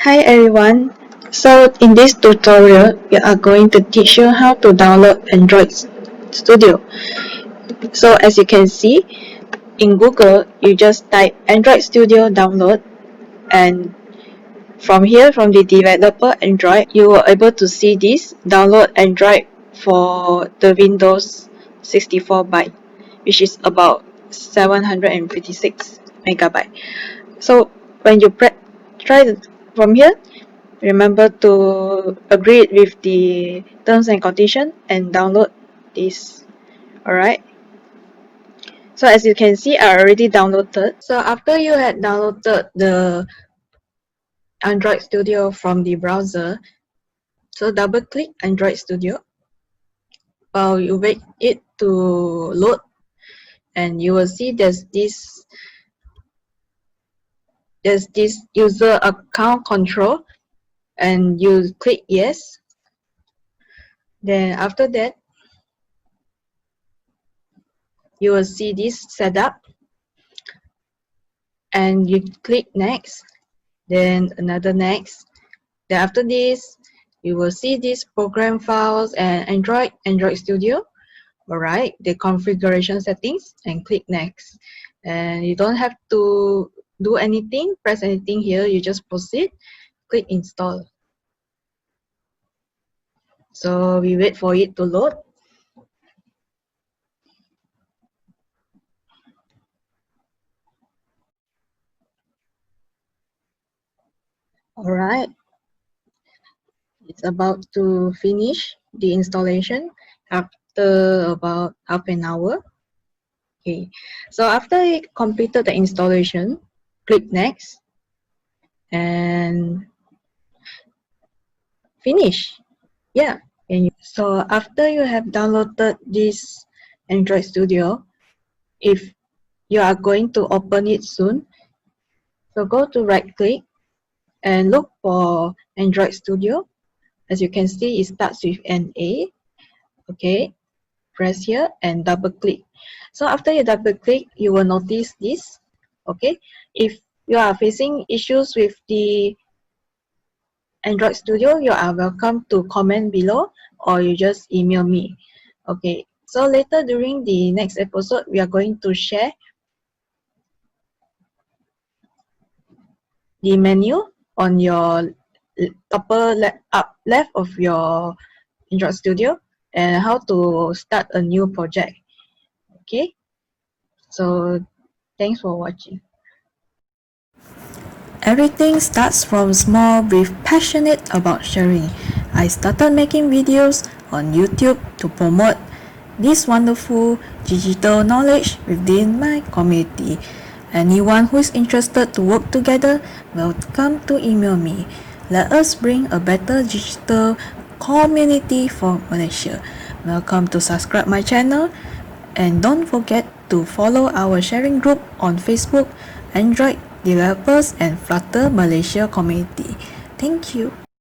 Hi everyone. So in this tutorial, we are going to teach you how to download Android Studio. So as you can see, in Google, you just type Android Studio download, and from here, from the developer Android, you will able to see this download Android for the Windows 64 byte, which is about 756 megabyte. So when you try from here, remember to agree with the terms and conditions and download this. Alright. So as you can see, I already downloaded. So after you had downloaded the Android Studio from the browser, so double click Android Studio while you wait it to load, and you will see there's this user account control, and you click yes. Then after that, you will see this setup, and you click next, then another next. Then after this, you will see these program files and Android Studio. Alright, the configuration settings, and click next. And you don't have to do anything, press anything here, you just proceed, click install. So we wait for it to load. Alright, it's about to finish the installation after about half an hour. Okay, so after it completed the installation, click next and finish. Yeah. So after you have downloaded this Android Studio, if you are going to open it soon, so go to right click and look for Android Studio. As you can see, it starts with an A. Okay, press here and double click. So after you double click, you will notice this. Okay, if you are facing issues with the Android Studio, you are welcome to comment below, or you just email me. Okay, so later during the next episode, we are going to share the menu on your upper up left of your Android Studio, and how to start a new project. Okay, so thanks for watching. Everything starts from small with passionate about sharing. I started making videos on YouTube to promote this wonderful digital knowledge within my community. Anyone who is interested to work together, welcome to email me. Let us bring a better digital community for Malaysia. Welcome to subscribe my channel, and don't forget to follow our sharing group on Facebook, Android Developers and Flutter Malaysia Community. Thank you.